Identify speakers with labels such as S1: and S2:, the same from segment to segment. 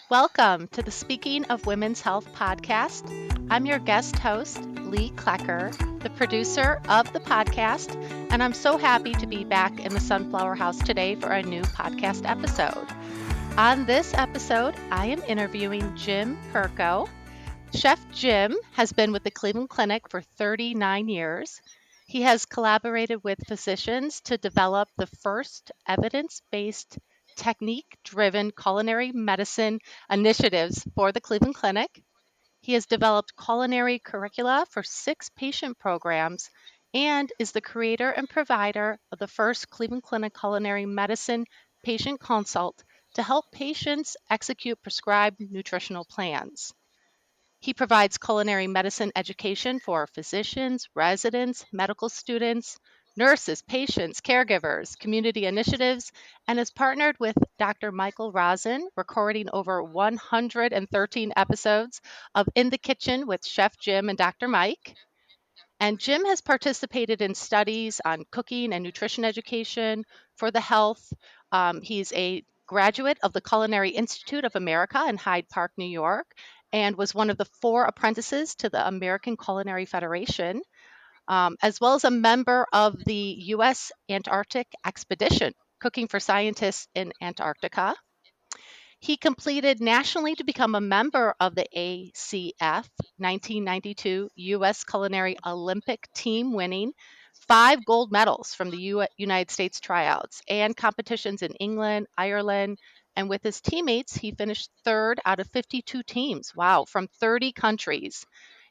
S1: Welcome to the Speaking of Women's Health podcast. I'm your guest host, Leigh Klekar, the producer of the podcast, and I'm so happy to be back in the Sunflower House today for a new podcast episode. On this episode, I am interviewing Jim Perko. Chef Jim has been with the Cleveland Clinic for 39 years. He has collaborated with physicians to develop the first evidence-based, technique-driven culinary medicine initiatives for the Cleveland Clinic. He has developed culinary curricula for 6 patient programs and is the creator and provider of the first Cleveland Clinic culinary medicine patient consult to help patients execute prescribed nutritional plans. He provides culinary medicine education for physicians, residents, medical students, nurses, patients, caregivers, community initiatives, and has partnered with Dr. Michael Rosin, recording over 113 episodes of In the Kitchen with Chef Jim and Dr. Mike. And Jim has participated in studies on cooking and nutrition education for the health. He's a graduate of the Culinary Institute of America in Hyde Park, New York, and was one of the 4 apprentices to the American Culinary Federation, as well as a member of the U.S. Antarctic Expedition, cooking for scientists in Antarctica. He completed nationally to become a member of the ACF 1992 U.S. Culinary Olympic team, winning 5 gold medals from the United States tryouts and competitions in England, Ireland, and with his teammates, he finished 3rd out of 52 teams, wow, from 30 countries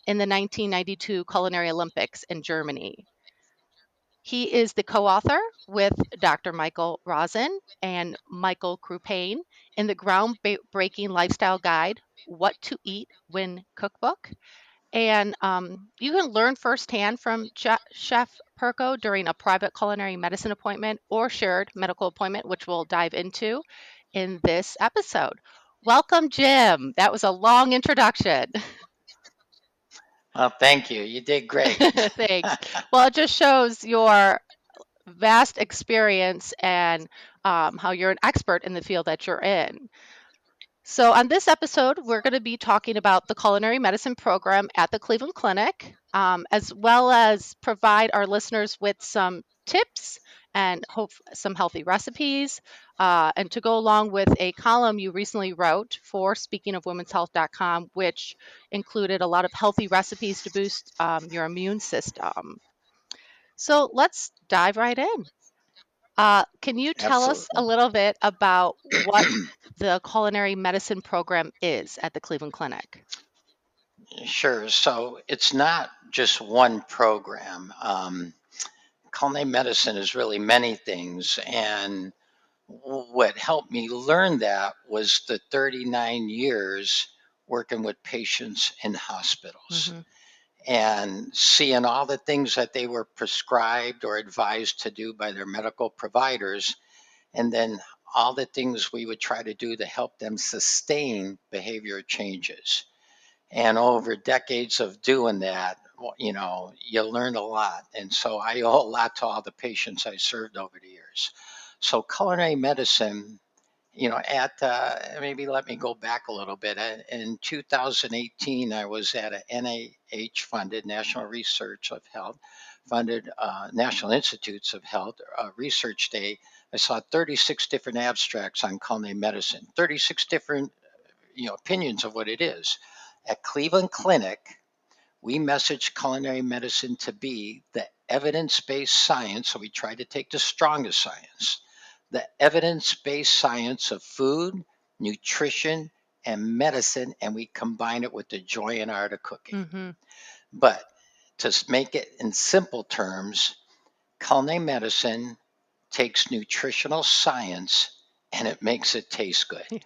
S1: in the 1992 Culinary Olympics in Germany. He is the co-author with Dr. Michael Rosin and Michael Krupane in the groundbreaking lifestyle guide, What to Eat When Cookbook. And you can learn firsthand from Chef Perko during a private culinary medicine appointment or shared medical appointment, which we'll dive into in this episode. Welcome, Jim. That was a long introduction.
S2: Well, thank you. You did great.
S1: Thanks. Well, it just shows your vast experience and how you're an expert in the field that you're in. So, on this episode, we're going to be talking about the culinary medicine program at the Cleveland Clinic, as well as provide our listeners with some tips and hope some healthy recipes, and to go along with a column you recently wrote for speakingofwomenshealth.com, which included a lot of healthy recipes to boost your immune system. So let's dive right in. Can you tell us a
S2: Absolutely.
S1: little bit about what the culinary medicine program is at the Cleveland Clinic?
S2: Sure. So it's not just one program. Culinary medicine is really many things. And what helped me learn that was the 39 years working with patients in hospitals
S1: Hmm.
S2: and seeing all the things that they were prescribed or advised to do by their medical providers, and then all the things we would try to do to help them sustain behavior changes. And over decades of doing that, you learn a lot. And so I owe a lot to all the patients I served over the years. So culinary medicine, maybe let me go back a little bit. In 2018, I was at a NIH funded National Research of Health funded National Institutes of Health Research Day. I saw 36 different abstracts on culinary medicine, 36 different opinions of what it is. At Cleveland Clinic, we message culinary medicine to be the evidence-based science. So we try to take the strongest science, the evidence-based science of food, nutrition, and medicine, and we combine it with the joy and art of cooking.
S1: Hmm.
S2: But to make it in simple terms, culinary medicine takes nutritional science and it makes it taste good.
S1: Yeah.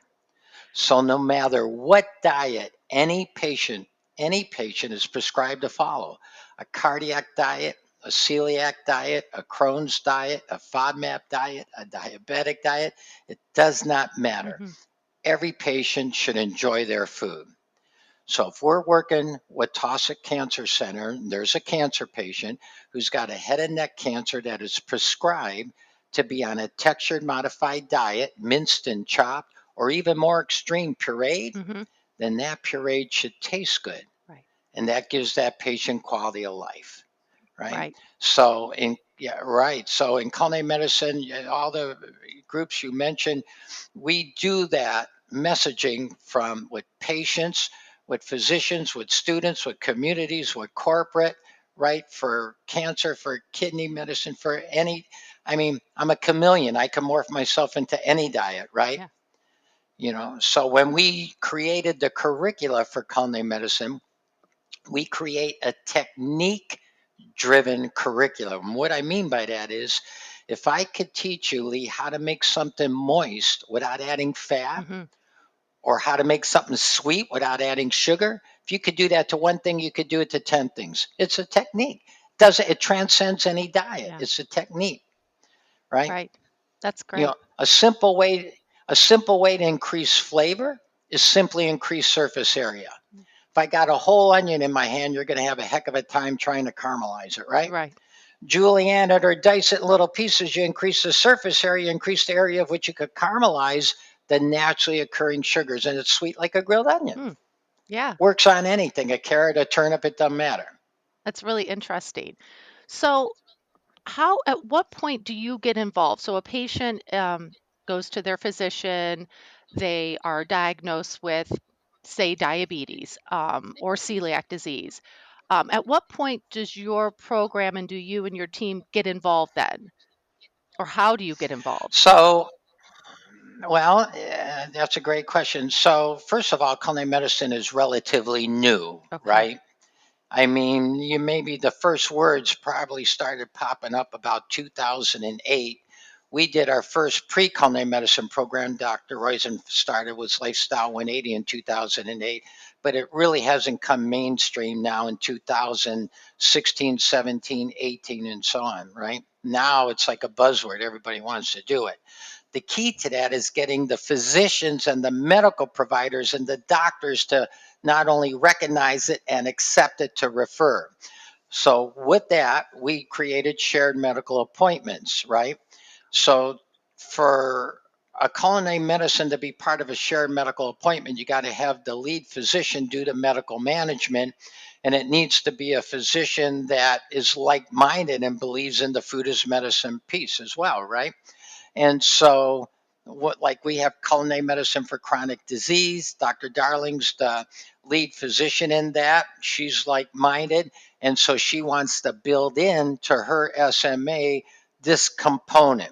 S2: So no matter what diet any patient is prescribed to follow, a cardiac diet, a celiac diet, a Crohn's diet, a FODMAP diet, a diabetic diet, it does not matter.
S1: Hmm.
S2: Every patient should enjoy their food. So if we're working with Taussig Cancer Center, there's a cancer patient who's got a head and neck cancer that is prescribed to be on a textured modified diet, minced and chopped, or even more extreme, pureed,
S1: Mm-hmm.
S2: then that pureed should taste good.
S1: Right.
S2: And that gives that patient quality of life, right?
S1: Right.
S2: So in yeah, right. So in culinary medicine, all the groups you mentioned, we do that messaging from with patients, with physicians, with students, with communities, with corporate, right? For cancer, for kidney medicine, for any. I mean, I'm a chameleon. I can morph myself into any diet, right?
S1: Yeah.
S2: So when we created the curricula for culinary medicine, we create a technique driven curriculum. What I mean by that is if I could teach you, Leigh, how to make something moist without adding fat,
S1: Mm-hmm.
S2: or how to make something sweet without adding sugar, if you could do that to one thing, you could do it to 10 things. It's a technique. It transcends any diet.
S1: Yeah.
S2: It's a technique, right?
S1: Right. That's
S2: You
S1: great.
S2: know, a simple way to increase flavor is simply increase surface area. If I got a whole onion in my hand, you're going to have a heck of a time trying to caramelize it, right?
S1: Right.
S2: Julienne it or dice it in little pieces, you increase the surface area, increase the area of which you could caramelize the naturally occurring sugars, and it's sweet like a grilled onion.
S1: Hmm. Yeah.
S2: Works on anything, a carrot, a turnip, it doesn't matter.
S1: That's really interesting. So, how, at what point do you get involved? So, a patient goes to their physician, they are diagnosed with, say, diabetes or celiac disease. At what point does your program and do you and your team get involved then? Or how do you get involved?
S2: So, well, that's a great question. So, first of all, culinary medicine is relatively new,
S1: Okay.
S2: right? I mean, you maybe the first words probably started popping up about 2008. We did our first pre-culinary medicine program. Dr. Roizen started with Lifestyle 180 in 2008, but it really hasn't come mainstream now in 2016, 17, 18, and so on, right? Now it's like a buzzword. Everybody wants to do it. The key to that is getting the physicians and the medical providers and the doctors to not only recognize it and accept it to refer. So, with that, we created shared medical appointments, right? So, for a culinary medicine to be part of a shared medical appointment, you got to have the lead physician do the medical management, and it needs to be a physician that is like minded and believes in the food as medicine piece as well, right? And so, like we have culinary medicine for chronic disease. Dr. Darling's the lead physician in that. She's like minded. And so she wants to build into her SMA this component.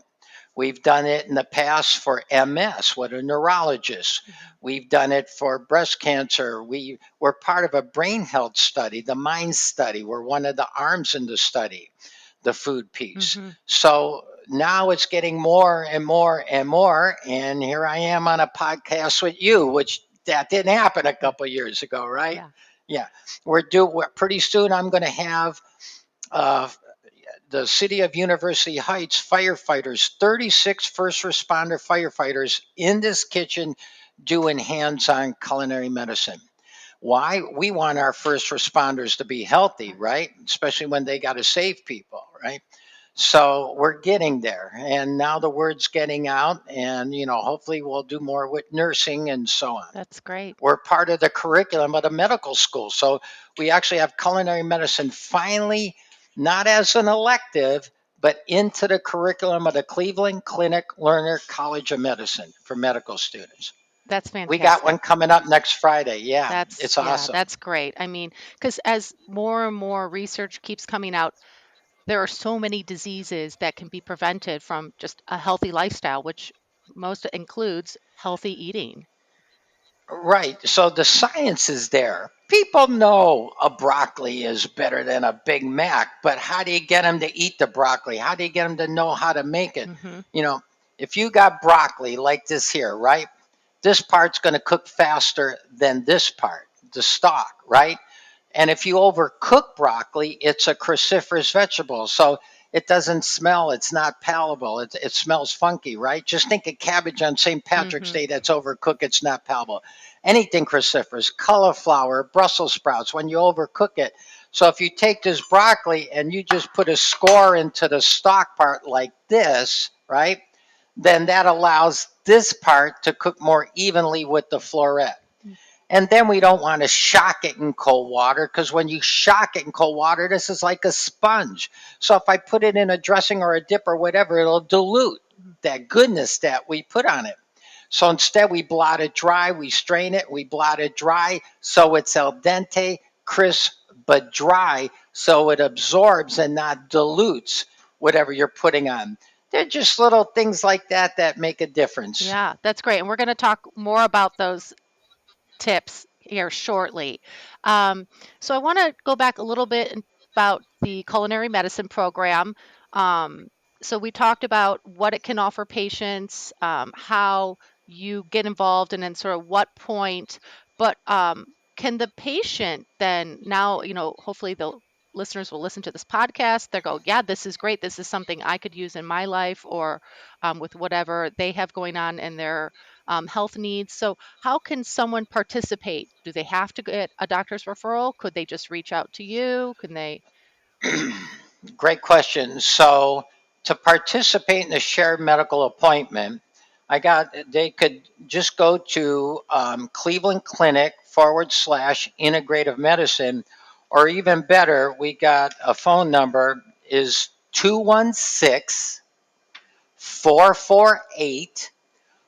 S2: We've done it in the past for MS with a neurologist. We've done it for breast cancer. We're part of a brain health study, the MIND study. We're one of the arms in the study, the food piece.
S1: Mm-hmm.
S2: So now it's getting more and more and more. And here I am on a podcast with you, which that didn't happen a couple of years ago, right?
S1: Yeah.
S2: Yeah. Pretty soon I'm going to have uh, the city of University Heights firefighters, 36 first responder firefighters in this kitchen doing hands on culinary medicine. Why? We want our first responders to be healthy,
S1: Right.
S2: right? Especially when they got to save people, right? So we're getting there. And now the word's getting out, and, hopefully we'll do more with nursing and so on.
S1: That's great.
S2: We're part of the curriculum of the medical school. So we actually have culinary medicine finally, not as an elective, but into the curriculum of the Cleveland Clinic Learner College of Medicine for medical students.
S1: That's
S2: We got one
S1: fantastic.
S2: coming up next Friday. Yeah,
S1: That's,
S2: it's
S1: yeah,
S2: awesome.
S1: that's great. I mean, because as more and more research keeps coming out, there are so many diseases that can be prevented from just a healthy lifestyle, which most includes healthy eating.
S2: Right. So the science is there. People know a broccoli is better than a Big Mac, but how do you get them to eat the broccoli? How do you get them to know how to make it?
S1: Hmm.
S2: You know, if you got broccoli like this here, right? This part's going to cook faster than this part, the stalk, right? And if you overcook broccoli, it's a cruciferous vegetable. So it doesn't smell, it's not palatable, it smells funky, right? Just think of cabbage on St. Patrick's
S1: Hmm.
S2: Day that's overcooked, it's not palatable. Anything cruciferous, cauliflower, Brussels sprouts, when you overcook it. So if you take this broccoli and you just put a score into the stalk part like this, right? Then that allows this part to cook more evenly with the floret. And then we don't want to shock it in cold water, because when you shock it in cold water, this is like a sponge. So if I put it in a dressing or a dip or whatever, it'll dilute that goodness that we put on it. So instead, we blot it dry, we strain it, we blot it dry, so it's al dente, crisp, but dry, so it absorbs and not dilutes whatever you're putting on. They're just little things like that that make a difference.
S1: Yeah, that's great. And we're going to talk more about those tips here shortly. So I want to go back a little bit about the culinary medicine program. Um, so we talked about what it can offer patients, how you get involved, and then sort of what point. But can the patient then now, hopefully the listeners will listen to this podcast. They go, yeah, this is great. This is something I could use in my life or with whatever they have going on in their health needs. So how can someone participate? Do they have to get a doctor's referral? Could they just reach out to you? Can they?
S2: Great question. So to participate in a shared medical appointment, they could just go to Cleveland Clinic /integrative medicine, or even better, we got a phone number is 216 448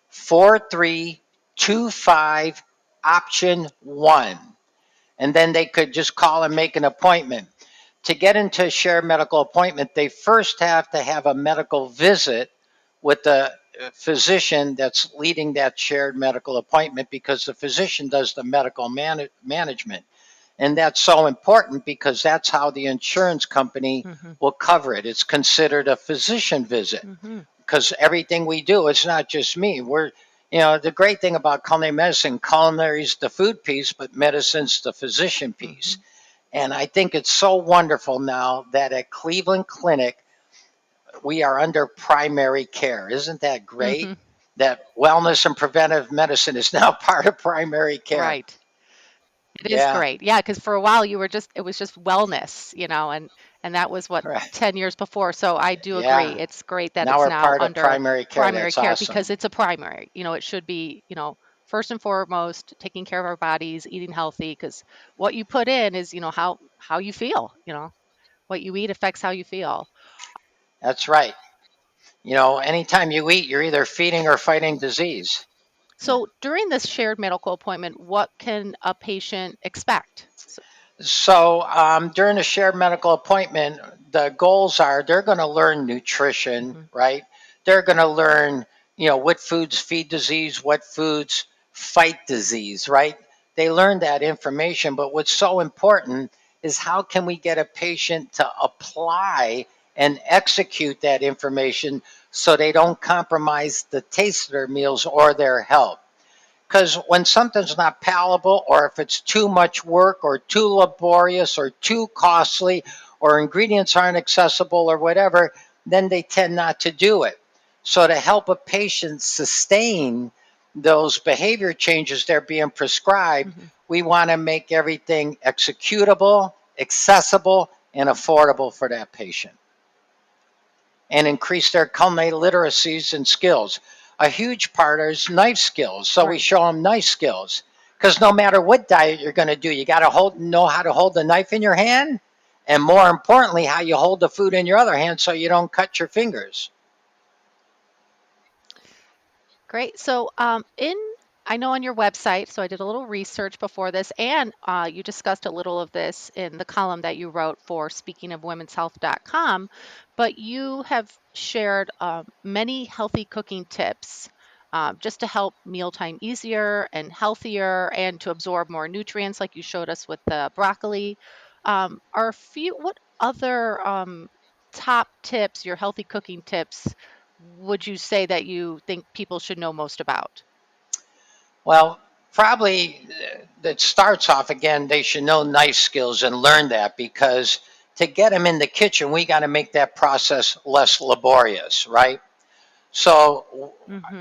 S2: 4325 option 1. And then they could just call and make an appointment. To get into a shared medical appointment, they first have to have a medical visit with the physician that's leading that shared medical appointment, because the physician does the medical management. And that's so important because that's how the insurance company will cover it. It's considered a physician visit, because everything we do, it's not just me. The great thing about culinary medicine, culinary's the food piece, but medicine's the physician piece. And I think it's so wonderful now that at Cleveland Clinic, we are under primary care. Isn't that great? That wellness and preventive medicine is now part of primary care.
S1: Right. It is
S2: Yeah,
S1: great. Yeah, because for a while it was just wellness, and that was what,
S2: right.
S1: 10 years before. So I do agree.
S2: Yeah.
S1: It's great that
S2: Now
S1: it's
S2: we're
S1: now
S2: part of
S1: under
S2: primary care.
S1: primary
S2: That's
S1: care because
S2: awesome.
S1: it's a primary. It should be, first and foremost, taking care of our bodies, eating healthy, because what you put in is, how you feel, what you eat affects how you feel.
S2: That's right. Anytime you eat, you're either feeding or fighting disease.
S1: So during this shared medical appointment, what can a patient expect?
S2: So during a shared medical appointment, the goals are they're going to learn nutrition, right? They're going to learn, what foods feed disease, what foods fight disease, right? They learn that information. But what's so important is how can we get a patient to apply and execute that information so they don't compromise the taste of their meals or their health. Because when something's not palatable, or if it's too much work, or too laborious, or too costly, or ingredients aren't accessible, or whatever, then they tend not to do it. So to help a patient sustain those behavior changes they're being prescribed, we want to make everything executable, accessible, and affordable for that patient, and increase their culinary literacies and skills. A huge part is knife skills. So we show them knife skills, because no matter what diet you're going to do, you got to know how to hold the knife in your hand, and more importantly, how you hold the food in your other hand so you don't cut your fingers.
S1: Great. So, I know on your website, so I did a little research before this, and you discussed a little of this in the column that you wrote for speakingofwomenshealth.com, but you have shared many healthy cooking tips just to help mealtime easier and healthier and to absorb more nutrients, like you showed us with the broccoli. What other top tips, your healthy cooking tips, would you say that you think people should know most about?
S2: Well, probably that starts off again, they should know knife skills and learn that, because to get them in the kitchen, we got to make that process less laborious, right? So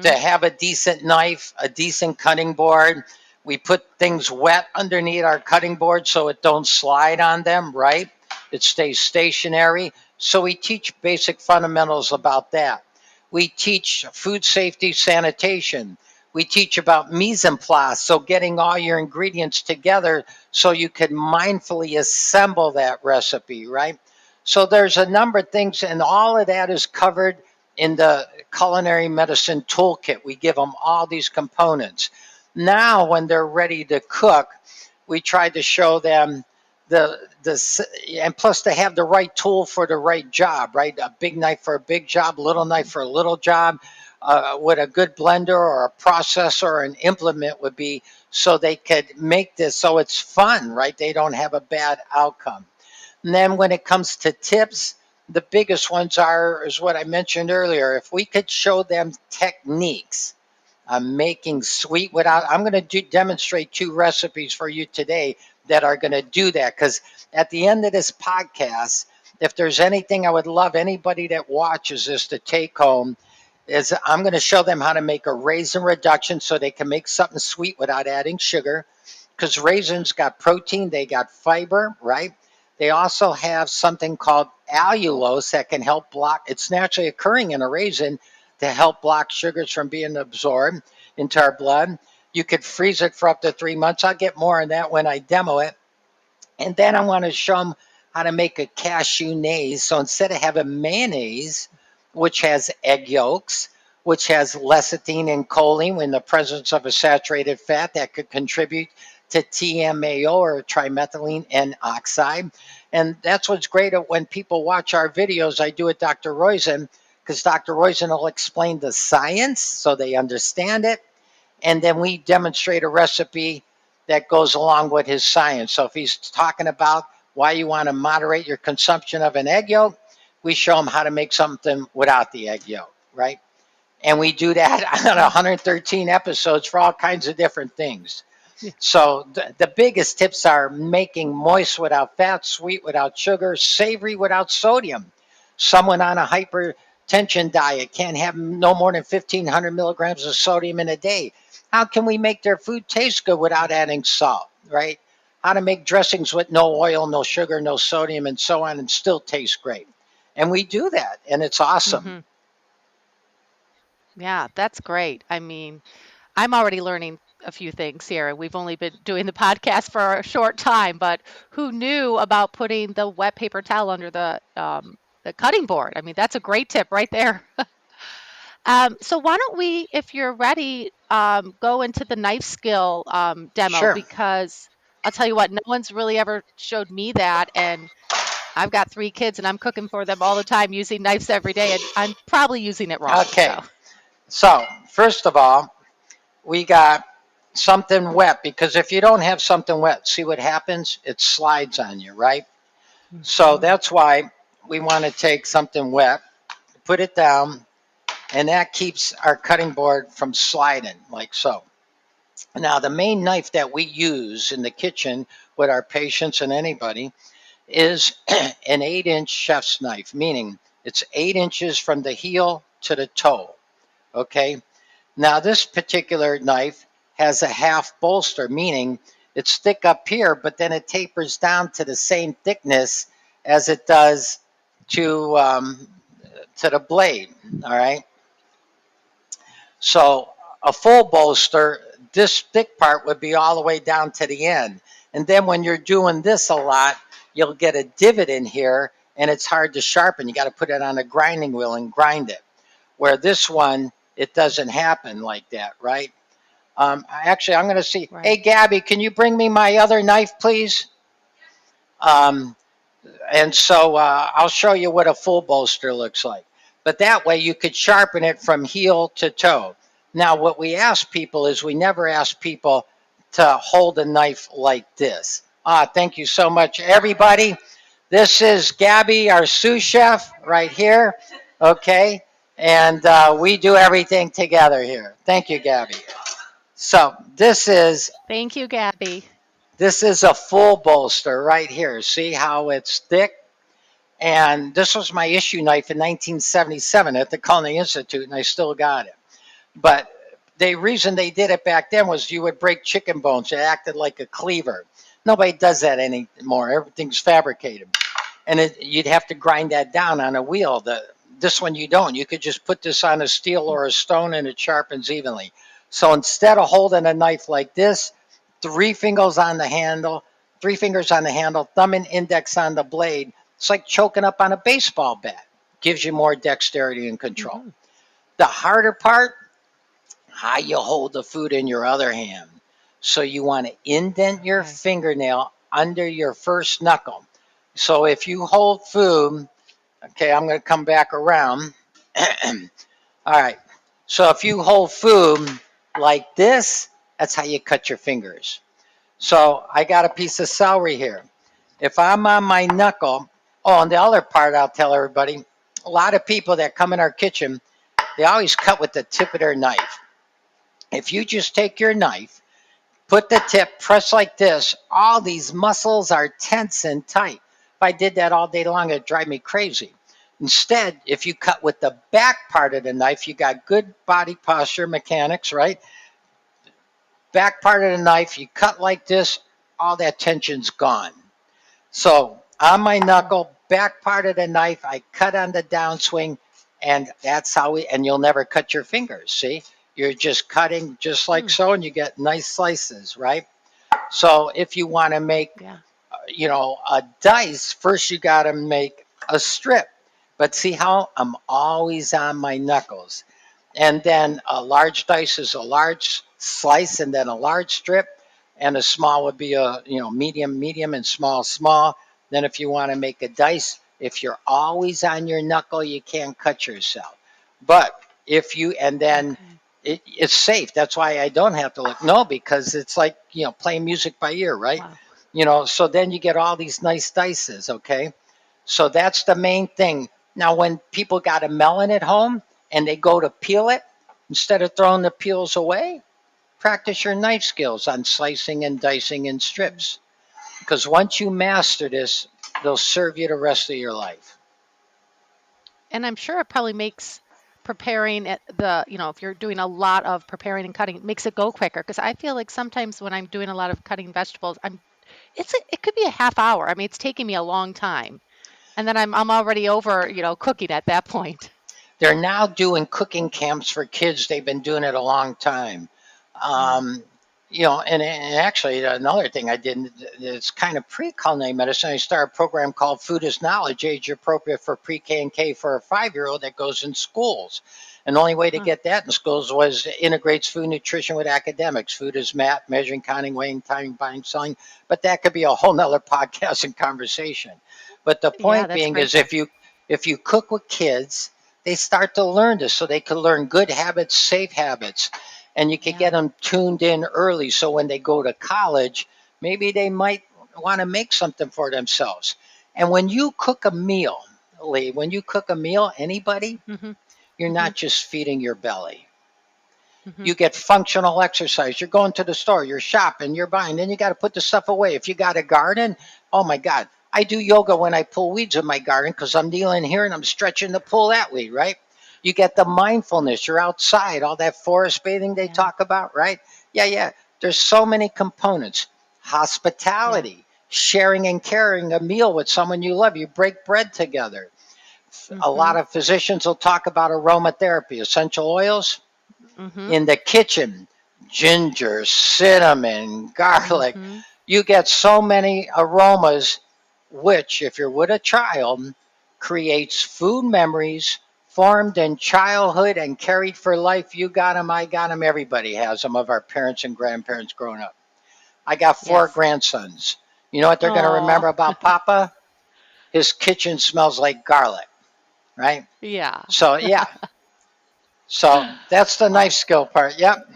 S2: to have a decent knife, a decent cutting board, we put things wet underneath our cutting board so it don't slide on them, right? It stays stationary. So we teach basic fundamentals about that. We teach food safety, sanitation. We teach about mise en place, so getting all your ingredients together so you can mindfully assemble that recipe, right? So there's a number of things, and all of that is covered in the culinary medicine toolkit. We give them all these components. Now, when they're ready to cook, we try to show them the and plus they have the right tool for the right job, right? A big knife for a big job, little knife for a little job. What a good blender or a processor or an implement would be, so they could make this so it's fun, right? They don't have a bad outcome. And then when it comes to tips, the biggest ones is what I mentioned earlier. If we could show them techniques, making sweet without, I'm going to demonstrate 2 recipes for you today that are going to do that. Because at the end of this podcast, if there's anything I would love anybody that watches this to take home, is I'm going to show them how to make a raisin reduction so they can make something sweet without adding sugar. Because raisins got protein, they got fiber, right? They also have something called allulose that can help block, it's naturally occurring in a raisin to help block sugars from being absorbed into our blood. You could freeze it for up to 3 months. I'll get more on that when I demo it. And then I want to show them how to make a cashew-naise. So instead of having mayonnaise, which has egg yolks, which has lecithin and choline in the presence of a saturated fat that could contribute to TMAO or trimethylene N oxide. And that's what's great when people watch our videos. I do it, Dr. Roizen, because Dr. Roizen will explain the science so they understand it. And then we demonstrate a recipe that goes along with his science. So if he's talking about why you want to moderate your consumption of an egg yolk, we show him how to make something without the egg yolk, right? And we do that on 113 episodes for all kinds of different things.
S1: Yeah.
S2: So the biggest tips are making moist without fat, sweet without sugar, savory without sodium. Someone on a hypertension diet can't have no more than 1,500 milligrams of sodium in a day. How can we make their food taste good without adding salt, right? How to make dressings with no oil, no sugar, no sodium, and so on, and still taste great. And we do that, and it's awesome.
S1: Hmm. Yeah, that's great. I mean, I'm already learning a few things here. We've only been doing the podcast for a short time, but who knew about putting the wet paper towel under the cutting board? I mean, that's a great tip right there. So why don't we, if you're ready, go into the knife skill demo,
S2: Sure.
S1: because I'll tell you what, no one's really ever showed me that, and I've got 3 kids and I'm cooking for them all the time using knives every day, and I'm probably using it wrong.
S2: Okay.
S1: So,
S2: So, first of all, we got something wet, because if you don't have something wet, see what happens? It slides on you, right? So
S1: mhm.
S2: that's why we want to take something wet, put it down, and that keeps our cutting board from sliding like so. Now, the main knife that we use in the kitchen with our patients and anybody is an 8-inch chef's knife, meaning it's 8 inches from the heel to the toe. Okay. Now, this particular knife has a half bolster, meaning it's thick up here, but then it tapers down to the same thickness as it does to the blade. All right. So a full bolster, this thick part would be all the way down to the end. And then when you're doing this a lot, you'll get a divot in here, and it's hard to sharpen. You got to put it on a grinding wheel and grind it. Where this one, it doesn't happen like that, right? Actually, I'm going to see. Hey,
S1: Right.
S2: Gabby, can you bring me my other knife, please? Um, and so I'll show you what a full bolster looks like. But that way you could sharpen it from heel to toe. Now, what we ask people is we never ask people to hold a knife like this. Thank you so much, everybody. This is Gabby, our sous chef, right here. Okay. And we do everything together here. Thank you, Gabby. So
S1: Thank you, Gabby.
S2: this is a full bolster right here. See how it's thick? And this was my issue knife in 1977 at the Culinary Institute, and I still got it. But the reason they did it back then was you would break chicken bones. It acted like a cleaver. Nobody does that anymore. Everything's fabricated. And you'd have to grind that down on a wheel. This one you don't. You could just put this on a steel or a stone and it sharpens evenly. So instead of holding a knife like this, three fingers on the handle, thumb and index on the blade. It's like choking up on a baseball bat. Gives you more dexterity and control.
S1: Mm-hmm.
S2: The harder part, how you hold the food in your other hand. So you want to indent your
S1: Okay.
S2: fingernail under your first knuckle. So if you hold food, okay, I'm going to come back around. All right. So if you hold food like this, that's how you cut your fingers. So I got a piece of celery here. If I'm on my knuckle, oh, and the other part I'll tell everybody, a lot of people that come in our kitchen, they always cut with the tip of their knife. If you just take your knife, put the tip, press like this, all these muscles are tense and tight. If I did that all day long, it'd drive me crazy. Instead, if you cut with the back part of the knife, you got good body posture mechanics, right? Back part of the knife, you cut like this, all that tension's gone. So on my knuckle, back part of the knife, I cut on the downswing, and that's how and you'll never cut your fingers, see? You're just cutting just like
S1: Mm.
S2: so, and you get nice slices, right? So if you want to make,
S1: Yeah.
S2: a dice, first you got to make a strip. But see how I'm always on my knuckles. And then a large dice is a large slice and then a large strip. And a small would be a, medium, medium, and small, small. Then if you want to make a dice, if you're always on your knuckle, you can't cut yourself. But if you, and then
S1: Okay.
S2: it's safe. That's why I don't have to look. No, because it's like, playing music by ear, right?
S1: Wow.
S2: So then you get all these nice dices, okay? So that's the main thing. Now, when people got a melon at home and they go to peel it, instead of throwing the peels away, practice your knife skills on slicing and dicing in
S1: Mm.
S2: strips. Because once you master this, they'll serve you the rest of your life.
S1: And I'm sure it probably makes preparing if you're doing a lot of preparing and cutting, it makes it go quicker. Because I feel like sometimes when I'm doing a lot of cutting vegetables, it could be a half hour. I mean, it's taking me a long time, and then I'm already over, cooking at that point.
S2: They're now doing cooking camps for kids. They've been doing it a long time.
S1: Yeah.
S2: Um, and actually another thing I did, it's kind of pre-culinary medicine. I started a program called Food is Knowledge, age appropriate for pre-K and K for a 5-year-old that goes in schools. And the only way to
S1: Huh.
S2: get that in schools was integrates food nutrition with academics. Food is math, measuring, counting, weighing, timing, buying, selling. But that could be a whole nother podcast and conversation. But the
S1: Yeah,
S2: point
S1: that's
S2: being
S1: great
S2: is
S1: though.
S2: if you cook with kids, they start to learn this so they can learn good habits, safe habits, and you can get
S1: Yeah.
S2: them tuned in early so when they go to college, maybe they might want to make something for themselves. And when you cook a meal, Leigh, when you cook a meal, anybody,
S1: Mm-hmm.
S2: you're
S1: Mm-hmm.
S2: not just feeding your belly.
S1: Mm-hmm.
S2: You get functional exercise. You're going to the store, you're shopping, you're buying. Then you got to put the stuff away. If you got a garden, oh my God. I do yoga when I pull weeds in my garden because I'm kneeling here and I'm stretching to pull that weed, right? You get the mindfulness. You're outside, all that forest bathing they
S1: Yeah.
S2: talk about, right? Yeah, yeah. There's so many components.
S1: Yeah.
S2: Hospitality, sharing and carrying a meal with someone you love. You break bread together. A
S1: Mm-hmm.
S2: lot of physicians will talk about aromatherapy, essential oils
S1: Mm-hmm.
S2: in the kitchen, ginger, cinnamon, garlic.
S1: Mm-hmm.
S2: You get so many aromas, which, if you're with a child, creates food memories formed in childhood and carried for life. You got them, I got them, everybody has them of our parents and grandparents growing up. I got 4
S1: Yes.
S2: grandsons. You know what they're going to
S1: Oh,
S2: remember about Papa? His kitchen smells like garlic, right?
S1: yeah.
S2: So, yeah. So that's the knife
S1: Well,
S2: skill part. Yep.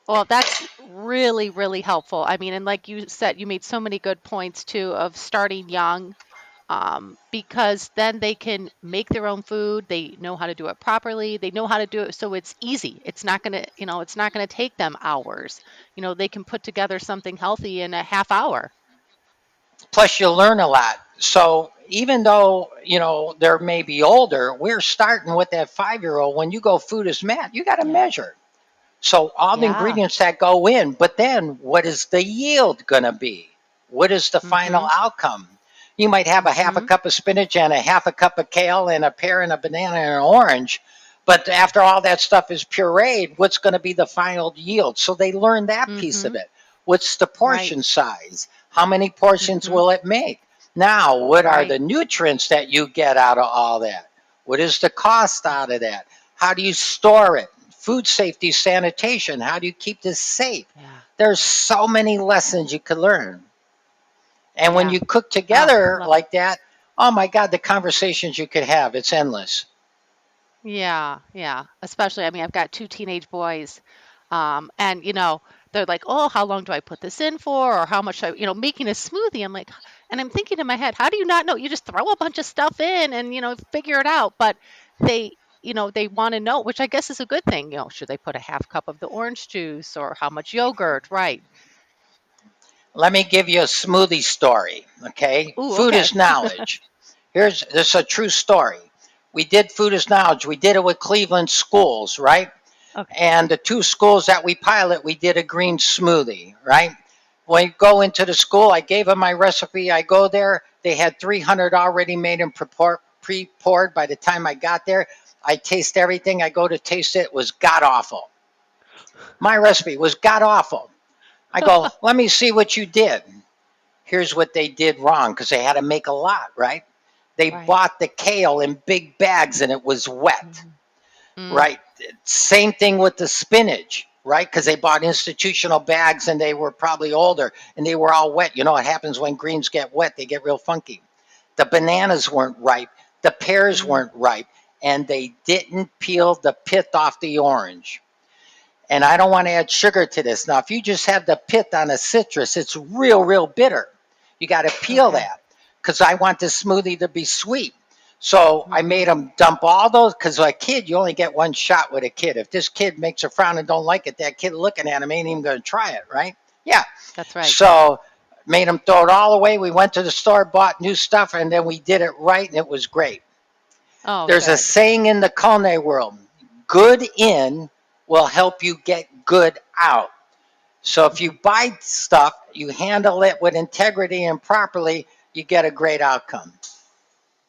S1: well, that's really, really helpful. I mean, and like you said, you made so many good points too of starting young, because then they can make their own food. They know how to do it properly. They know how to do it so it's easy. It's not gonna take them hours. They can put together something healthy in a half hour.
S2: Plus, you learn a lot. So even though they're maybe older, we're starting with that 5-year-old. When you go food is math, you got to
S1: Yeah.
S2: measure. So all the
S1: Yeah.
S2: ingredients that go in, but then what is the yield going to be? What is the final
S1: Mm-hmm.
S2: outcome? You might have a half a
S1: Mm-hmm.
S2: cup of spinach and a half a cup of kale and a pear and a banana and an orange. But after all that stuff is pureed, what's going to be the final yield? So they learn that piece of
S1: Mm-hmm.
S2: it. What's the
S1: Right.
S2: portion size? How many portions
S1: Mm-hmm.
S2: will it make? Now, what are
S1: Right.
S2: the nutrients that you get out of all that? What is the cost out of that? How do you store it? Food safety, sanitation. How do you keep this safe?
S1: Yeah.
S2: There's so many lessons you could learn. And when
S1: Yeah.
S2: you cook
S1: I
S2: together
S1: love it.
S2: like that, oh my God, the conversations you could have, it's endless.
S1: Yeah, yeah. Especially, I mean, I've got two teenage boys, and they're like, "Oh, how long do I put this in for, or how much?" Making a smoothie. I'm like, and I'm thinking in my head, how do you not know? You just throw a bunch of stuff in and figure it out. But they want to know, which I guess is a good thing. Should they put a half cup of the orange juice or how much yogurt? Right.
S2: Let me give you a smoothie story, okay?
S1: Ooh,
S2: Food
S1: okay.
S2: is knowledge. This is a true story. We did food is knowledge. We did it with Cleveland schools, right?
S1: Okay.
S2: And the two schools that we pilot, we did a green smoothie, right? When you go into the school, I gave them my recipe. I go there, they had 300 already made and pre-poured. By the time I got there, I taste everything. I go to taste it. It was god awful. My recipe was god awful. I go, let me see what you did. Here's what they did wrong because they had to make a lot, right? They
S1: Right.
S2: bought the kale in big bags and it was wet,
S1: Mhm. Mm,
S2: right? Same thing with the spinach, right? Because they bought institutional bags and they were probably older and they were all wet. You know what happens when greens get wet? They get real funky. The bananas weren't ripe, the pears
S1: mm,
S2: weren't ripe, and they didn't peel the pith off the orange. And I don't want to add sugar to this. Now, if you just have the pith on a citrus, it's real, real bitter. You got to peel
S1: okay.
S2: that because I want this smoothie to be sweet. So I
S1: Mhm.
S2: made them dump all those because a kid, you only get one shot with a kid. If this kid makes a frown and don't like it, that kid looking at him ain't even going to try it, right? Yeah.
S1: That's right.
S2: So made them throw it all away. We went to the store, bought new stuff, and then we did it right, and it was great.
S1: Oh,
S2: There's a
S1: good.
S2: saying in the culinary world: good in will help you get good out. So if you
S1: Mhm.
S2: buy stuff, you handle it with integrity and properly, you get a great outcome.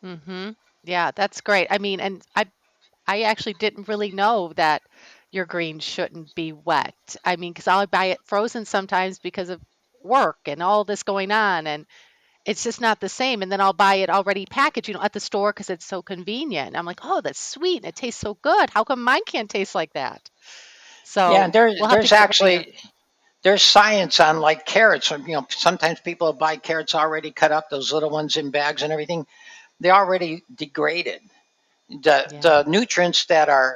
S1: Mhm. Yeah, that's great. I mean, and I actually didn't really know that your greens shouldn't be wet. I mean, because I'll buy it frozen sometimes because of work and all this going on, and it's just not the same. And then I'll buy it already packaged, at the store because it's so convenient. I'm like, oh, that's sweet and it tastes so good. How come mine can't taste like that?
S2: Yeah,
S1: So
S2: and there,
S1: we'll have to
S2: there's
S1: get one of your.
S2: actually there's science on like carrots. Sometimes people buy carrots already cut up, those little ones in bags and everything. They're already degraded. The
S1: Yeah.
S2: nutrients that are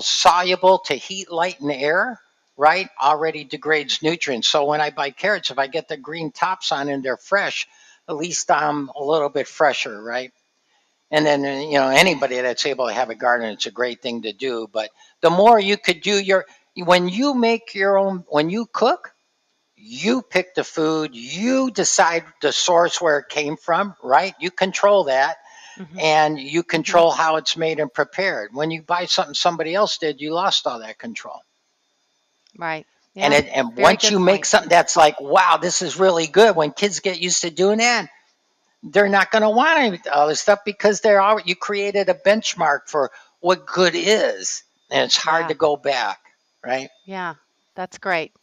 S2: soluble to heat, light, and air, right, already degrades nutrients. So when I buy carrots, if I get the green tops on and they're fresh, at least I'm a little bit fresher, right? And then anybody that's able to have a garden, it's a great thing to do. But the more you could do when you make your own, when you cook, you pick the food, you decide the source where it came from, right? You control that,
S1: Mhm.
S2: and you
S1: Mhm.
S2: control how it's made and prepared. When you buy something somebody else did, you lost all that control.
S1: Right.
S2: And
S1: Yeah.
S2: and
S1: Very
S2: once
S1: good
S2: you make
S1: point.
S2: something that's like, wow, this is really good, when kids get used to doing that, they're not going to want any other stuff because you created a benchmark for what good is, and it's hard
S1: Yeah.
S2: to go back, right?
S1: Yeah. That's great.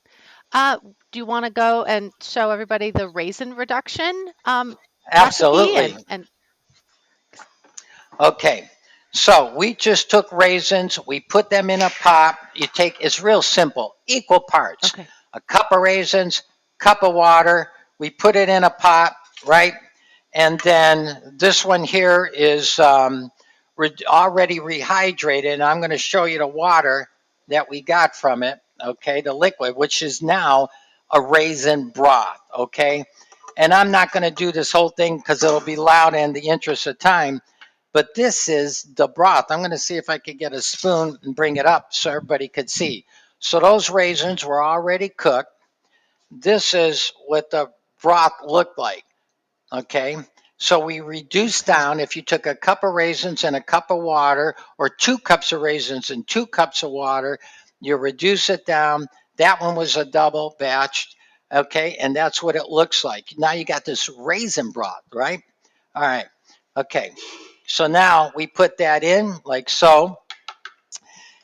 S1: Uh, do you want to go and show everybody the raisin reduction recipe
S2: Absolutely.
S1: and
S2: Okay. So we just took raisins, we put them in a pot. It's real simple, equal parts.
S1: okay.
S2: A cup of raisins, cup of water. We put it in a pot, right? And then this one here is already rehydrated. And I'm going to show you the water that we got from it, okay? The liquid, which is now a raisin broth, okay? And I'm not going to do this whole thing because it'll be loud in the interest of time. But this is the broth. I'm going to see if I could get a spoon and bring it up so everybody could see. So those raisins were already cooked. This is what the broth looked like. Okay. So we reduced
S1: Okay.
S2: down, if you took a cup of raisins and a cup of water, or 2 cups of raisins and 2 cups of water, you reduce it down. That one was a double batch. Okay, and that's what it looks like. Now you got this raisin broth, right? All right. Okay. So now we put that in like so.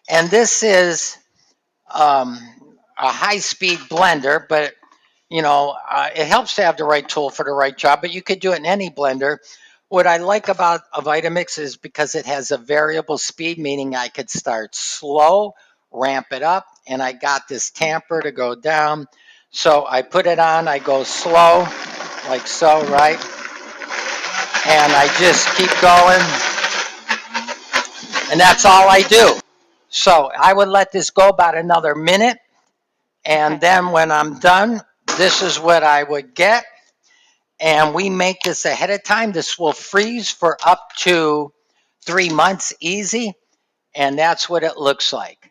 S2: And this is um, a high-speed blender, but it helps to have the right tool for the right job, but you could do it in any blender. What I like about a Vitamix is because it has a variable speed, meaning I could start slow, ramp it up, and I got this tamper to go down. So I put it on, I go slow, like so, right? And I just keep going, and that's all I do. So I would let this go about another minute, and
S1: Okay.
S2: then when I'm done, this is what I would get. And we make this ahead of time. This will freeze for up to 3 months easy, and that's what it looks like.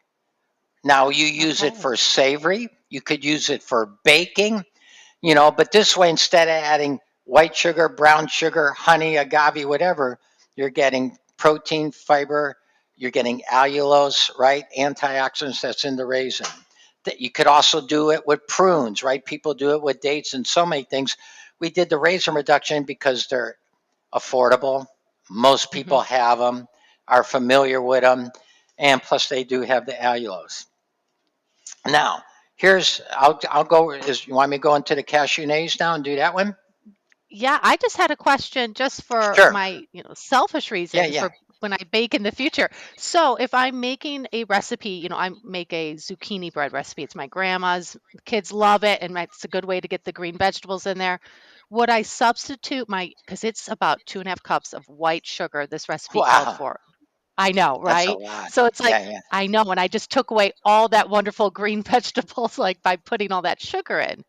S2: Now you use it
S1: Okay.
S2: for savory, you could use it for baking, but this way, instead of adding white sugar, brown sugar, honey, agave, whatever, you're getting protein, fiber, you're getting allulose, right? Antioxidants that's in the raisin. That you could also do it with prunes, right? People do it with dates and so many things. We did the raisin reduction because they're affordable. Most
S1: Hmm.
S2: people have them, are familiar with them, and plus they do have the allulose. Now, I'll go. You want me to go into the cashew nays now and do that one?
S1: Yeah, I just had a question just for
S2: Sure.
S1: my, selfish
S2: Yeah,
S1: reasons
S2: yeah.
S1: for when I bake in the future. So if I'm making a recipe, I make a zucchini bread recipe. It's my grandma's. Kids love it, and it's a good way to get the green vegetables in there. Would I substitute because it's about 2.5 cups of white sugar, this recipe called
S2: Wow,
S1: for. I know,
S2: that's a
S1: right?
S2: lot.
S1: So it's like,
S2: Yeah, yeah.
S1: I know, and I just took away all that wonderful green vegetables, like by putting all that sugar in.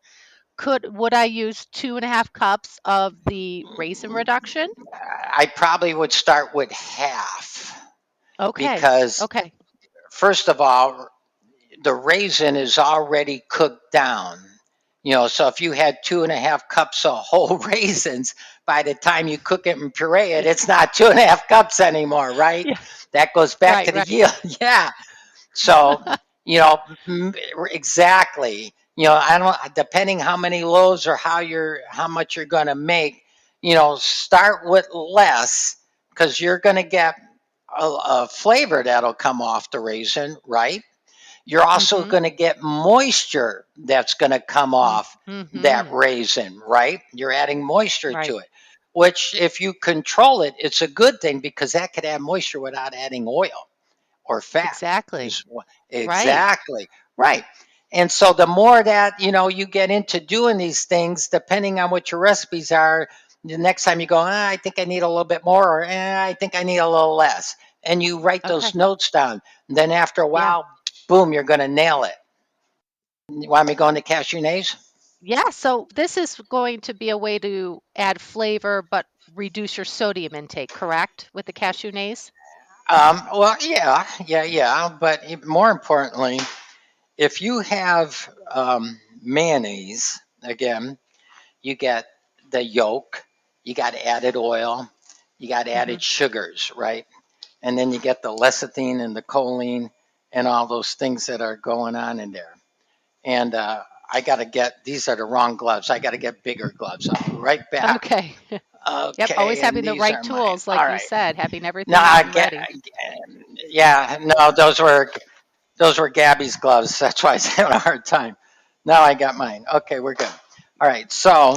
S1: Would I use 2.5 cups of the raisin reduction?
S2: I probably would start with half
S1: Okay.
S2: because,
S1: Okay.
S2: first of all, the raisin is already cooked down. So if you had 2.5 cups of whole raisins, by the time you cook it and puree it,
S1: Yeah.
S2: it's not 2.5 cups anymore, right?
S1: Yeah.
S2: That goes back
S1: Right,
S2: to the
S1: right.
S2: yield. Yeah. So, you know, exactly. I don't, depending how many loaves or how much you're going to make, start with less because you're going to get a flavor that'll come off the raisin, right? You're also
S1: Mhm.
S2: going to get moisture that's going to come
S1: Mm,
S2: off that
S1: mhm.
S2: raisin, right? You're adding moisture
S1: Right.
S2: to it, which if you control it, it's a good thing because that could add moisture without adding oil or fat
S1: Exactly.
S2: is
S1: Right.
S2: exactly right. And so the more that you get into doing these things, depending on what your recipes are, the next time you go, I think I need a little bit more, or I think I need a little less, and you write those
S1: Okay.
S2: notes down. And then after a
S1: Yeah.
S2: while, boom, you're going to nail it. You want me going to cashew nays?
S1: Yeah, so this is going to be a way to add flavor but reduce your sodium intake, correct? With the cashew nays?
S2: Well, yeah, yeah, yeah. But more importantly, if you have mayonnaise, again, you get the yolk, you got added oil, you got
S1: Mhm.
S2: added sugars, right? And then you get the lecithin and the choline and all those things that are going on in there. And I got to get, these are the wrong gloves. I got to get bigger gloves. I'll be right back.
S1: Okay. Yep, always
S2: Okay, and
S1: having the
S2: these
S1: right
S2: are mine.
S1: tools,
S2: All
S1: like you
S2: right.
S1: said, having
S2: No,
S1: everything out and ready.
S2: yeah, no, those were Gabby's gloves. That's why I was having a hard time. Now I got mine. Okay, we're good. All right, so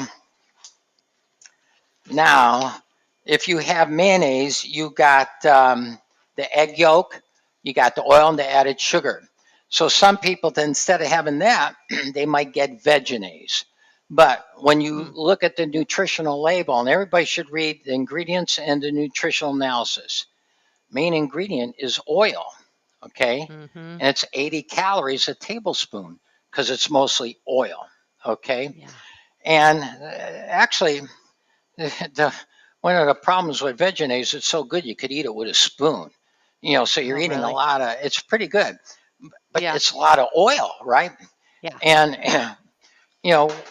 S2: now, if you have mayonnaise, you got the egg yolk, you got the oil and the added sugar. So some people, instead of having that, they might get vegenaise. But when you
S1: Mm.
S2: look at the nutritional label, and everybody should read the ingredients and the nutritional analysis, main ingredient is oil, okay?
S1: Mhm.
S2: And it's 80 calories a tablespoon because it's mostly oil, okay?
S1: Yeah.
S2: And actually, the, one of the problems with vegenaise, it's so good you could eat it with a spoon. So you're
S1: Oh,
S2: eating a
S1: really?
S2: lot of. It's pretty good, but
S1: Yeah.
S2: it's a lot of oil, right?
S1: Yeah.
S2: And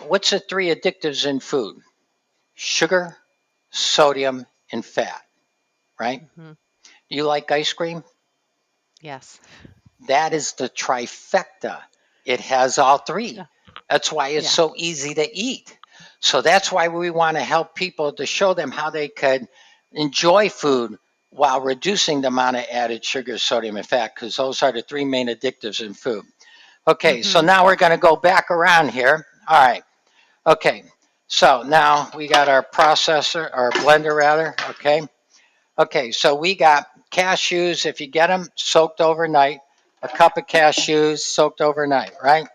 S2: what's the three addictives in food? Sugar, sodium, and fat, right?
S1: Mhm.
S2: You like ice cream?
S1: Yes.
S2: That is the trifecta. It has all three.
S1: Yeah.
S2: That's why it's
S1: Yeah.
S2: so easy to eat. So that's why we want to help people to show them how they could enjoy food while reducing the amount of added sugar, sodium, and fat, because those are the three main addictives in food. Okay, so
S1: Mm-hmm.
S2: now we're going to go back around here. All right. Okay. So now we got our processor, our blender rather. Okay. Okay. So we got cashews, if you get them soaked overnight, a cup of
S1: Okay.
S2: cashews soaked overnight, right?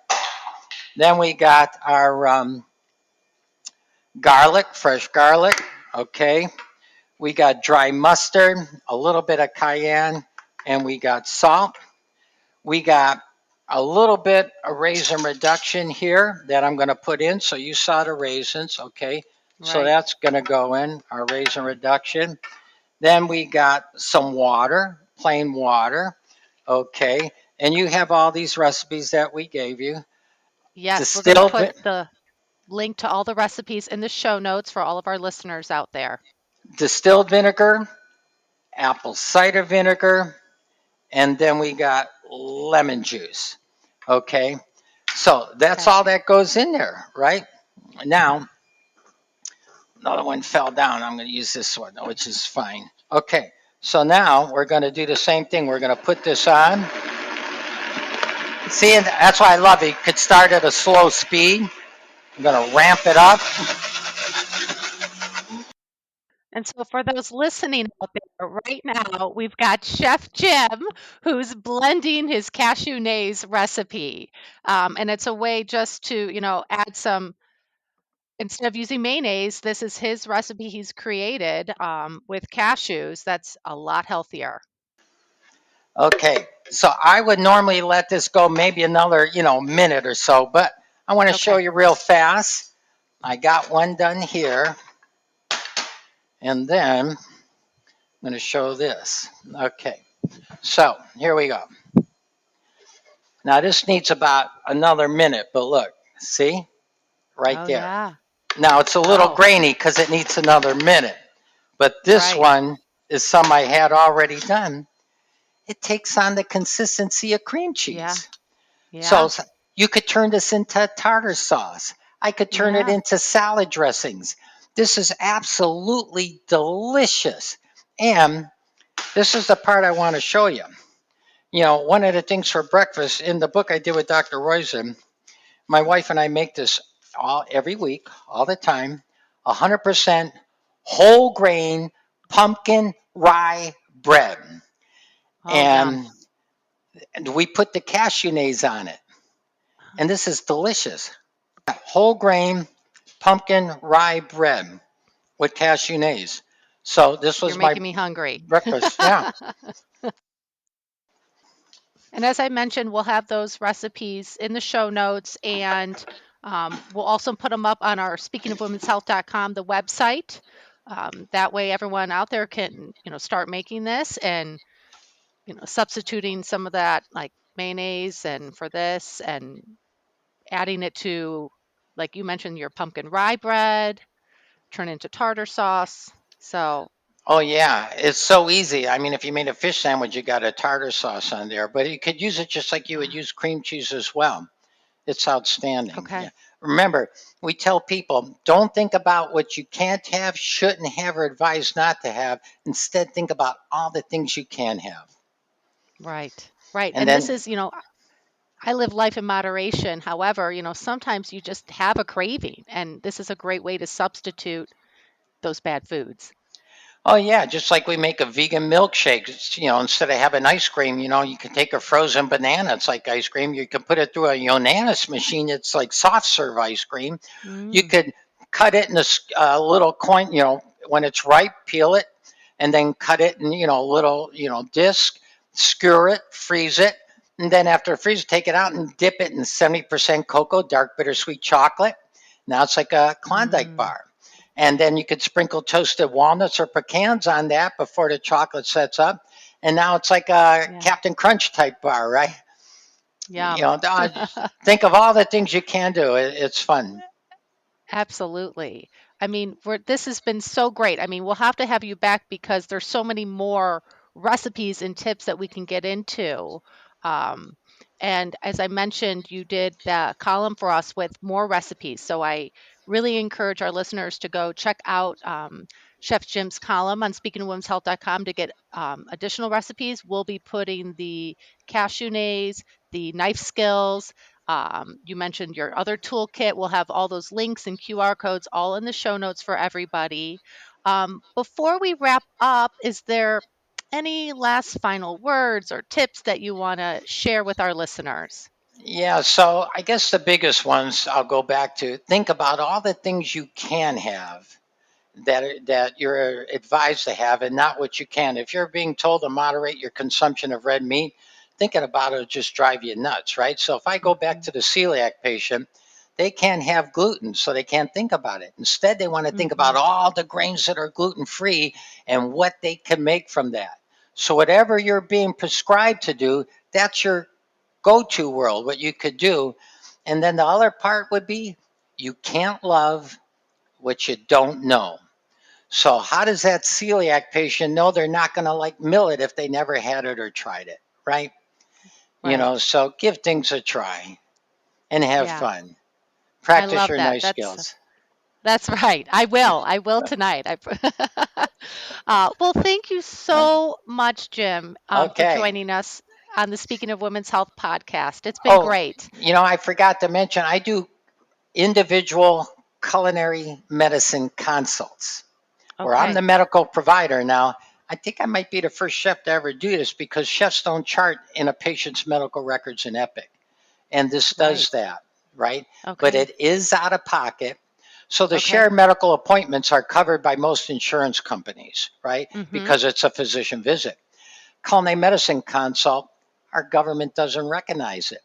S2: Then we got our garlic, fresh garlic. Okay. We got dry mustard, a little bit of cayenne, and we got salt. We got a little bit of raisin reduction here that I'm going to put in. So you saw the raisins, okay? So
S1: Right.
S2: that's going to go in, our raisin reduction. Then we got some water, plain water, okay? And you have all these recipes that we gave you.
S1: Yes, we're going to
S2: Distilled,
S1: put the link to all the recipes in the show notes for all of our listeners out there.
S2: distilled vinegar, apple cider vinegar, and then we got lemon juice, okay? So that's
S1: Okay.
S2: all that goes in there, right? Now, another one fell down. I'm going to use this one, which is fine. Okay, so now we're going to do the same thing. We're going to put this on. See, and that's why I love it. You could start at a slow speed. I'm going to ramp it up.
S1: And so, for those listening out there, right now, we've got Chef Jim who's blending his cashew nays recipe. And it's a way just to, add some, instead of using mayonnaise, this is his recipe he's created with cashews. That's a lot healthier.
S2: Okay, so I would normally let this go maybe another, minute or so, but I want to show
S1: Okay.
S2: you real fast. I got one done here, and then I'm going to show this. Okay, so here we go. Now this needs about another minute, but look, see, right
S1: Oh,
S2: there.
S1: yeah.
S2: Now it's a little
S1: Oh,
S2: grainy because it needs another minute, but this
S1: right.
S2: one is some I had already done. It takes on the consistency of cream
S1: Yeah.
S2: cheese. So
S1: Yeah.
S2: you could turn this into tartar sauce. I could turn it
S1: Yeah.
S2: into salad dressings. This is absolutely delicious. And this is the part I want to show you. One of the things for breakfast in the book I did with Dr. Roizen, my wife and I make this all every week, all the time, 100% whole grain pumpkin rye bread.
S1: Oh, yum.
S2: And we put the cashew nays on it. And this is delicious. Whole grain pumpkin rye bread with cashew nays. So this
S1: You're
S2: was my
S1: making me hungry.
S2: breakfast. Yeah.
S1: And as I mentioned, we'll have those recipes in the show notes, and we'll also put them up on our speakingofwomenshealth.com, the website. That way, everyone out there can, start making this and, substituting some of that like mayonnaise and for this and adding it to, like you mentioned, your pumpkin rye bread, turn into tartar sauce. So,
S2: Oh yeah, it's so easy. I mean, if you made a fish sandwich, you got a tartar sauce on there, but you could use it just like you would
S1: yeah.
S2: use cream cheese as well. It's outstanding. Yeah.
S1: Okay.
S2: Remember, we tell people don't think about what you can't have, shouldn't have, or advise not to have. Instead, think about all the things you can have.
S1: Right. Right.
S2: And
S1: And this
S2: then,
S1: is, I live life in moderation. However, sometimes you just have a craving, and this is a great way to substitute those bad foods.
S2: oh yeah, just like we make a vegan milkshake, instead of having ice cream, you can take a frozen banana. It's like ice cream. You can put it through a Yonanis machine. It's like soft serve ice cream. You
S1: Mm,
S2: could cut it in a little coin, when it's ripe, peel it, and then cut it in, a little, disc, skewer it, freeze it. And then after freeze, take it out and dip it in 70% cocoa, dark bittersweet chocolate. Now it's like a Klondike
S1: mm,
S2: bar. And then you could sprinkle toasted walnuts or pecans on that before the chocolate sets up. And now it's like a
S1: yeah.
S2: Captain Crunch type bar, right?
S1: Yum.
S2: Think of all the things you can do. It's fun.
S1: Absolutely. I mean, this has been so great. I mean, we'll have to have you back because there's so many more recipes and tips that we can get into. Um, And as I mentioned, you did the column for us with more recipes. So I really encourage our listeners to go check out Chef Jim's column on speakingofwomenshealth.com to get additional recipes. We'll be putting the cashew nays, the knife skills. You mentioned your other toolkit. We'll have all those links and QR codes all in the show notes for everybody. Before we wrap up, is there any last final words or tips that you want to share with our listeners?
S2: Yeah, so I guess the biggest ones I'll go back to think about all the things you can have that you're advised to have and not what you can. If you're being told to moderate your consumption of red meat, thinking about it will just drive you nuts, right? So if I go back to the celiac patient, they can't have gluten, so they can't think about it. Instead, they want to think about
S1: Mm-hmm.
S2: all the grains that are gluten free and what they can make from that. So whatever you're being prescribed to do, that's your go-to world, what you could do. And then the other part would be you can't love what you don't know. So how does that celiac patient know they're not going to like millet if they never had it or tried it, right?
S1: Right.
S2: So give things a try and have
S1: Yeah.
S2: fun.
S1: I
S2: Practice
S1: love
S2: your
S1: that.
S2: knife skills.
S1: That's right. I will. I will tonight. Well, thank you
S2: Right?
S1: so much, Jim, for
S2: Okay.
S1: joining us on the Speaking of Women's Health podcast. It's been
S2: Oh,
S1: great.
S2: I forgot to mention I do individual culinary medicine consults where I'm the
S1: Okay.
S2: medical provider. Now, I think I might be the first chef to ever do this because chefs don't chart in a patient's medical records in Epic. And this does
S1: Right.
S2: that, right? But
S1: Okay.
S2: it is out of pocket. So the
S1: Okay.
S2: shared medical appointments are covered by most insurance companies, right?
S1: Mm-hmm.
S2: Because it's a physician visit. Culinary medicine consult, our government doesn't recognize it.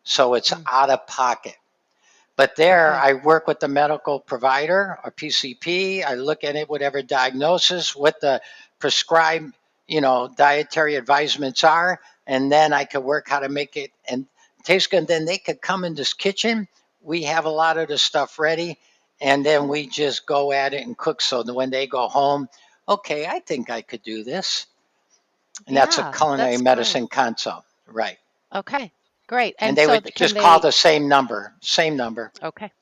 S2: So it's
S1: Mm.
S2: out of pocket. But there,
S1: Okay.
S2: I work with the medical provider or PCP. I look at it, whatever diagnosis, what the prescribed, dietary advisements are, and then I could work how to make it and taste good. And then they could come in this kitchen. We have a lot of the stuff ready, and then we just go at it and cook. So that when they go home, okay, I think I could do this, and that's a
S1: Yeah,
S2: culinary
S1: that's great.
S2: medicine consult, right?
S1: Okay. Great.
S2: And
S1: And
S2: they
S1: so
S2: would
S1: can
S2: just call
S1: they?
S2: the same number, same number.
S1: Okay.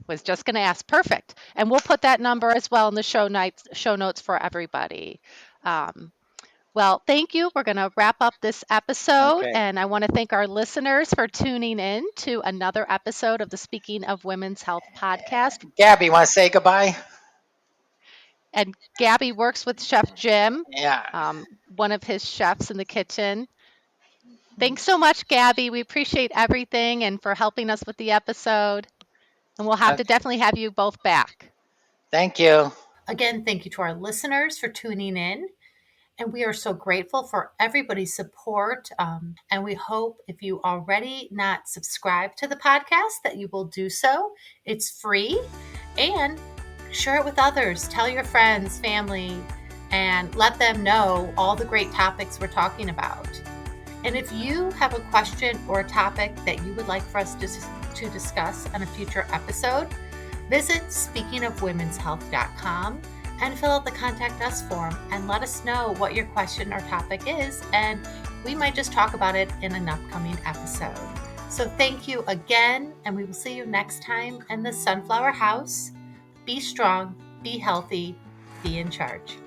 S1: Was just going to ask. Perfect. And we'll put that number as well in the show notes for everybody. Um, Well, thank you. We're going to wrap up this episode,
S2: Okay.
S1: and I want to thank our listeners for tuning in to another episode of the Speaking of Women's Health podcast.
S2: Gabby, want to say goodbye?
S1: And Gabby works with Chef Jim,
S2: Yeah.
S1: one of his chefs in the kitchen. Thanks so much, Gabby. We appreciate everything and for helping us with the episode. And we'll have to
S2: Okay.
S1: definitely have you both back.
S2: Thank you.
S3: Again, thank you to our listeners for tuning in. And we are so grateful for everybody's support. And we hope if you already not subscribed to the podcast that you will do so. It's free and share it with others. Tell your friends, family, and let them know all the great topics we're talking about. And if you have a question or a topic that you would like for us to discuss on a future episode, visit speakingofwomenshealth.com and fill out the contact us form and let us know what your question or topic is, and we might just talk about it in an upcoming episode. So thank you again, and we will see you next time in the Sunflower House. Be strong, be healthy, be in charge.